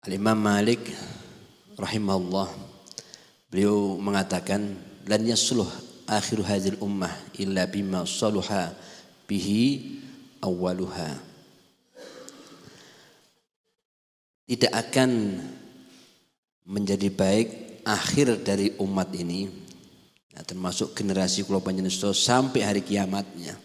Al-Imam Malik rahimahullah, beliau mengatakan lan yasluh akhiru hadzal ummah illa bima saluha bihi awwaluha. Tidak akan menjadi baik akhir dari umat ini, termasuk generasi kula panjenengan sampai hari kiamatnya,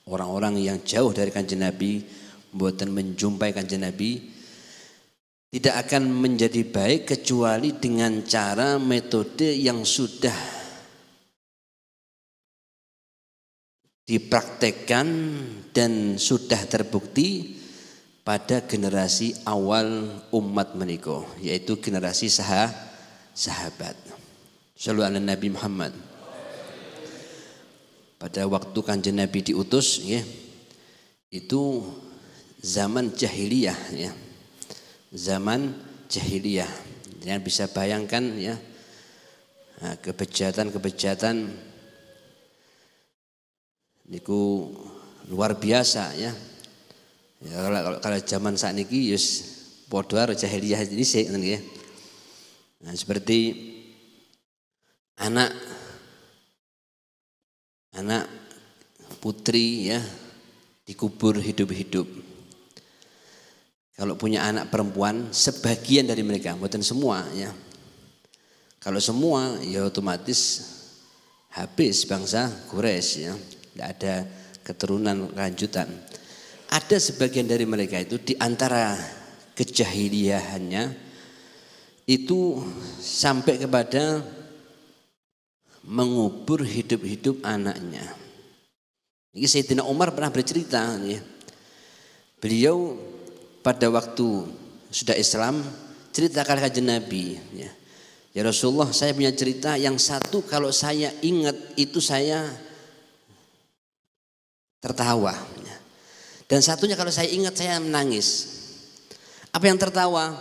orang-orang yang jauh dari Kanjeng Nabi, mboten menjumpai Kanjeng Nabi, tidak akan menjadi baik kecuali dengan cara metode yang sudah dipraktekkan dan sudah terbukti pada generasi awal umat menika, yaitu generasi sahabat. Shallallahu alaihi Nabi Muhammad. Pada waktu Kanjeng Nabi diutus, ya, itu zaman jahiliyah, ya. Zaman jahiliyah. Jangan bisa bayangkan, ya, kebejatan niku luar biasa, ya. Ya, kalau zaman saat ini yus podo karo jahiliyah ini sih, ya. Nah, seperti anak putri, ya, dikubur hidup-hidup. Kalau punya anak perempuan, sebagian dari mereka, bukan semua, ya. Kalau semua, ya otomatis habis bangsa Quraisy, ya. Tidak ada keturunan lanjutan. Ada sebagian dari mereka itu di antara kejahiliahannya itu sampai kepada mengubur hidup-hidup anaknya. Ini Sayyidina Umar pernah bercerita, ya. Beliau pada waktu sudah Islam cerita kepada Kanjeng Nabi, ya. Ya Rasulullah, saya punya cerita yang satu kalau saya ingat itu saya tertawa, ya. Dan satunya kalau saya ingat saya menangis. Apa yang tertawa?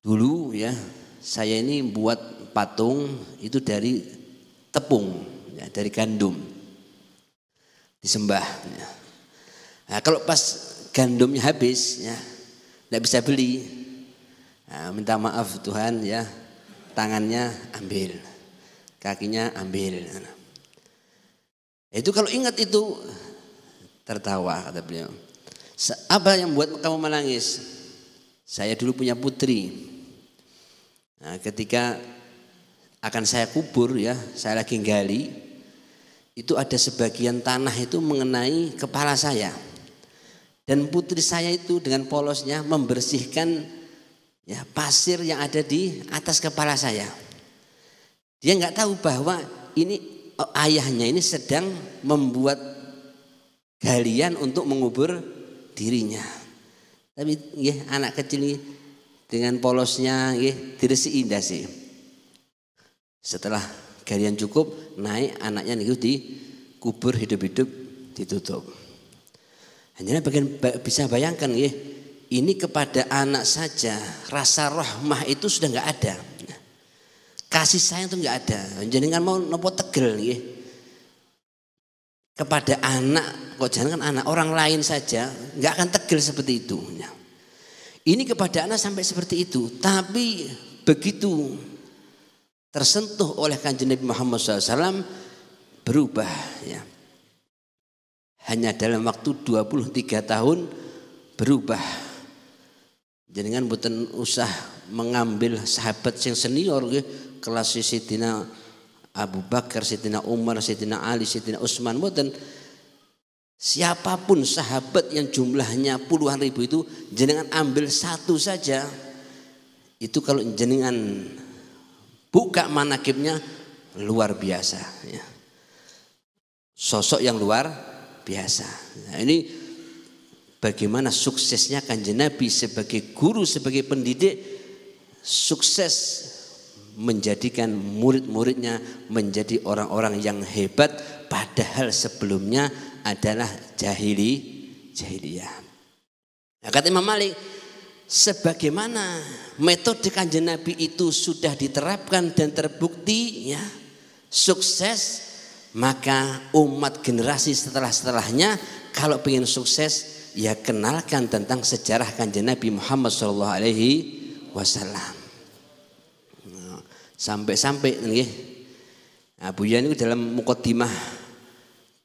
Dulu, ya, saya ini buat patung itu dari tepung, ya, dari gandum, disembah, ya. Nah, kalau pas gandumnya habis, ya, tidak bisa beli, nah, minta maaf Tuhan, ya, tangannya ambil, kakinya ambil. Itu kalau ingat itu tertawa, kata beliau. Apa yang membuat kamu menangis? Saya dulu punya putri. Nah, ketika akan saya kubur, ya, saya lagi gali, itu ada sebagian tanah itu mengenai kepala saya. Dan putri saya itu dengan polosnya membersihkan, ya, pasir yang ada di atas kepala saya. Dia nggak tahu bahwa ini ayahnya ini sedang membuat galian untuk mengubur dirinya. Tapi, ya, anak kecil ini dengan polosnya, ya, diresi indah sih. Setelah galian cukup, naik anaknya itu dikubur hidup-hidup, ditutup. Hanya bisa bayangkan, ya, ini kepada anak saja rasa rahmah itu sudah nggak ada, kasih sayang itu nggak ada. Jangan mau nopo tegel, ya. Kepada anak, kok jangan anak orang lain saja nggak akan tegel seperti itu, ya. Ini kepada anak sampai seperti itu, tapi begitu tersentuh oleh Kanjeng Nabi Muhammad SAW berubah, ya. Hanya dalam waktu 23 tahun berubah. Jangan mboten usah mengambil sahabat yang senior, ya, kelas Sayyidina Abu Bakar, Sayyidina Umar, Sayyidina Ali, Sayyidina Utsman, mboten. Siapapun sahabat yang jumlahnya puluhan ribu itu, jenengan ambil satu saja. Itu kalau jenengan buka manakibnya luar biasa, ya. Sosok yang luar biasa. Nah, ini bagaimana suksesnya Kanjeng Nabi sebagai guru, sebagai pendidik, sukses menjadikan murid-muridnya menjadi orang-orang yang hebat, padahal sebelumnya adalah jahiliyah. Nah, kata Imam Malik, sebagaimana metode Kanjeng Nabi itu sudah diterapkan dan terbukti, ya, sukses, maka umat generasi setelahnya kalau ingin sukses ya kenalkan tentang sejarah Kanjeng Nabi Muhammad sallallahu alaihi wasallam. Sampai-sampai nggih Buya niku dalam muqaddimah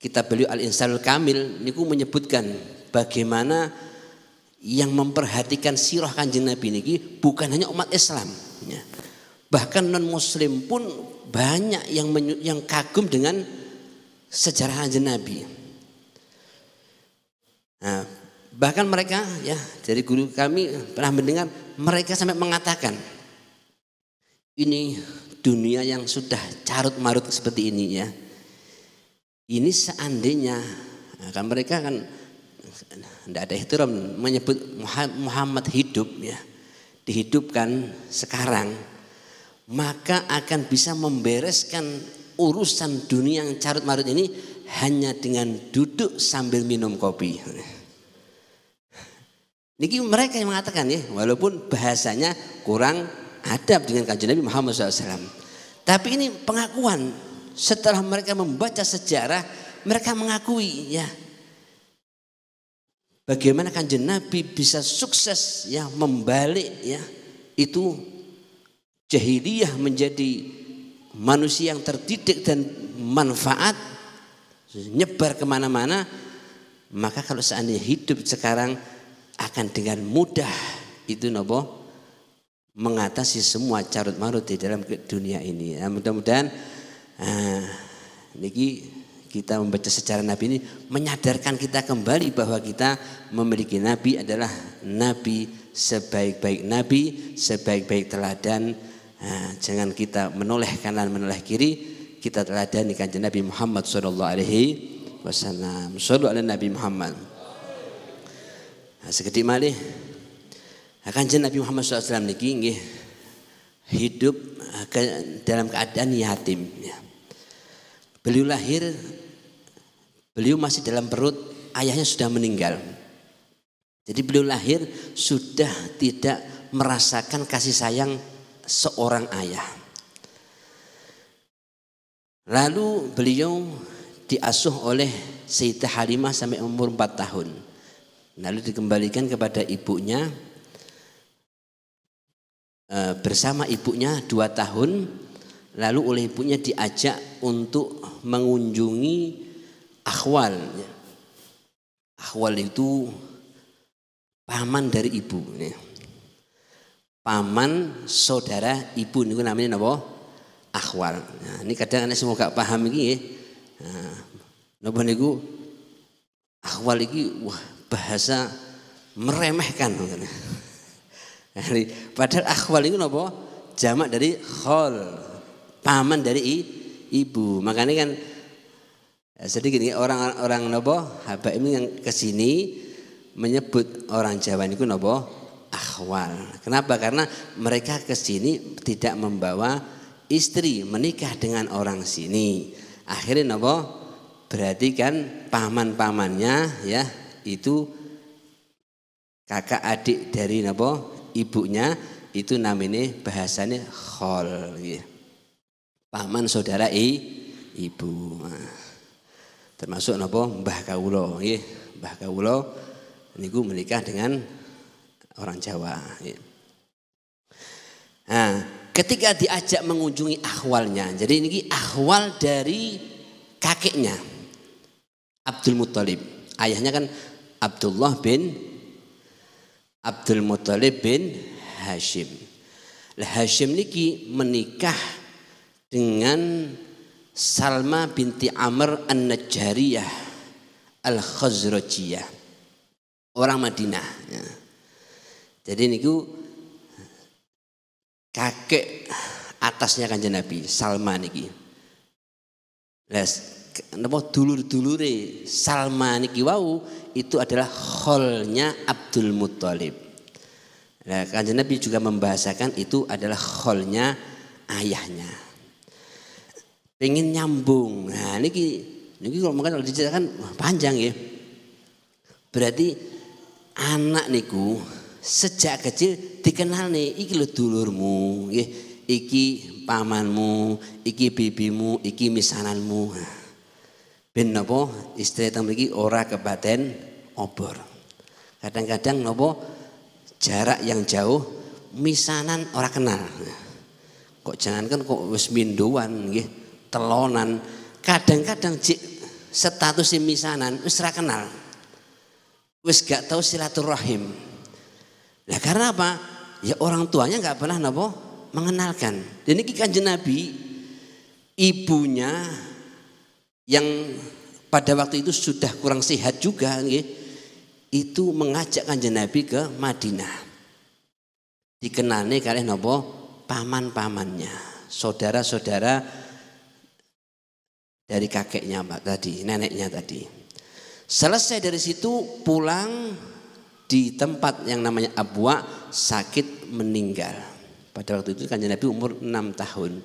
kitab beliau Al-Insanul Kamil niku menyebutkan bagaimana yang memperhatikan sirah Kanjeng Nabi niki bukan hanya umat Islam ya. Bahkan non muslim pun banyak yang kagum dengan sejarah Kanjeng Nabi. Nah, bahkan mereka ya dari guru kami pernah mendengar mereka sampai mengatakan ini dunia yang sudah carut marut seperti ini ya. Ini seandainya kan mereka kan tidak ada ihtiram menyebut Muhammad hidup ya, dihidupkan sekarang, maka akan bisa membereskan urusan dunia yang carut marut ini hanya dengan duduk sambil minum kopi. Niki mereka yang mengatakan ya, walaupun bahasanya kurang adab dengan Kanjeng Nabi Muhammad SAW. Tapi ini pengakuan setelah mereka membaca sejarah, mereka mengakui ya bagaimana Kanjeng Nabi bisa sukses ya membalik ya itu jahiliyah menjadi manusia yang terdidik dan manfaat nyebar kemana-mana. Maka kalau seandainya hidup sekarang akan dengan mudah itu nopo mengatasi semua carut marut di dalam dunia ini. Nah, mudah-mudahan niki kita membaca sejarah Nabi ini menyadarkan kita kembali bahwa kita memiliki Nabi adalah Nabi sebaik-baik Nabi, sebaik-baik teladan. Jangan kita menoleh kanan menoleh kiri, kita teladani Kanjeng Nabi Muhammad sallallahu alaihi wasallam. Shallu ala Nabi Muhammad. Sekedhik malih Kanjeng Nabi Muhammad SAW niki nggih hidup dalam keadaan yatim ya. Beliau masih dalam perut ayahnya sudah meninggal. Jadi beliau lahir sudah tidak merasakan kasih sayang seorang ayah. Lalu beliau diasuh oleh Sayyidah Halimah sampai umur 4 tahun. Lalu dikembalikan kepada ibunya. Bersama ibunya 2 tahun, lalu oleh ibunya diajak untuk mengunjungi akhwal. Akhwal itu paman dari ibu, paman saudara ibu niku namanya napa? Akhwal. Nah, ini kadang semua gak paham iki napa niku akhwal iki wah bahasa meremehkan. Padahal akhwal itu apa? Jamak dari khol, paman dari ibu. Makanya kan sedikit orang napa habaib ini yang kesini menyebut orang Jawa itu napa akhwal. Kenapa? Karena mereka kesini tidak membawa istri, menikah dengan orang sini. Akhirnya napa? Berarti kan paman-pamannya ya itu kakak adik dari napa? Ibunya itu namanya bahasanya khol ya. Paman saudara ibu. Termasuk napa Mbah Kawula nggih. Mbah Kawula niku menikah dengan orang Jawa ya. Nah, ketika diajak mengunjungi akhwalnya. Jadi ini akhwal dari kakeknya Abdul Muthalib. Ayahnya kan Abdul Muthalib bin Hashim. Hashim niki menikah dengan Salma binti Amr An-Najjariyah Al-Khazrajiyah, orang Madinah. Ya. Jadi niku kakek atasnya Kanjeng Nabi, Salma niki. Napa dulur-dulure Salma niki wau itu adalah kholnya Abdul Muthalib. Nah, Kanjeng Nabi juga membahasakan itu adalah kholnya ayahnya. Pengen nyambung. Nah, niki kalau mungkin kalau diceritakan panjang ya. Berarti anak niku sejak kecil dikenal nih iki lho dulurmu, nggih. Iki pamanmu, iki bibimu, iki misananmu. Ben napa istilah teng mriki ora kepaten obor. Kadang-kadang nopo jarak yang jauh misanan ora kenal. Kok jangankan kok wis minduan nggih, telonan. Kadang-kadang status misanan wis ora kenal. Wis gak tahu silaturahim. Nah karena apa? Ya orang tuanya gak pernah nopo mengenalkan. Dan ini Kanjeng Nabi, ibunya yang pada waktu itu sudah kurang sehat juga nggih, itu mengajak Kanjeng Nabi ke Madinah. Dikenali kalian nopo paman-pamannya, saudara-saudara dari kakeknya tadi, neneknya tadi. Selesai dari situ pulang di tempat yang namanya Abwa, sakit meninggal. Pada waktu itu Kanjeng Nabi umur 6 tahun.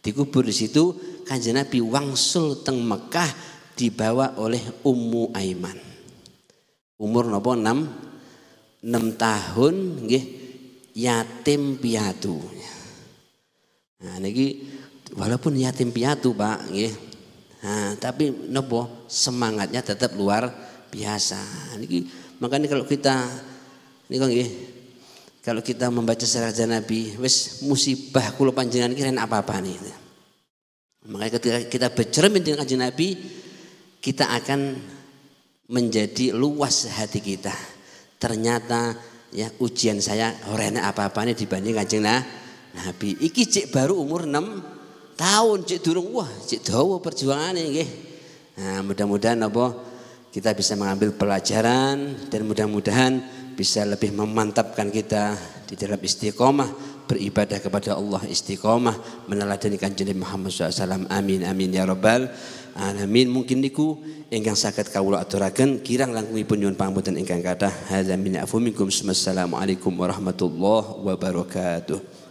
Dikubur di situ, Kanjeng Nabi wangsul teng Mekah dibawa oleh Ummu Aiman. Umur napa 6 tahun nggih, yatim piatu. Nah niki walaupun yatim piatu Pak nggih. Nah, tapi nopo semangatnya tetap luar biasa. Niki makanya kalau kita kalau kita membaca sejarah Nabi, wis musibah kula panjenengan kira apa-apa nih. Makanya ketika kita bercermin dengan Kanjeng Nabi, kita akan menjadi luas hati kita. Ternyata ya ujian saya orangnya apa-apa nih dibanding Kanjeng Nabi. Iki cek baru umur 6 tahun, cek durung wah cek dawa perjuangannya nggih. Nah, mudah-mudahan apa kita bisa mengambil pelajaran dan mudah-mudahan bisa lebih memantapkan kita di dalam istiqomah beribadah kepada Allah, istiqomah meneladani Kanjeng Muhammad SAW. Amin amin ya rabbal alamin. Mungkin niku ingkang saged kawula aturaken, kirang langkungipun nyuwun pangapunten ingkang kathah. Hadza min afu minkum. Assalamualaikum warahmatullahi wabarakatuh.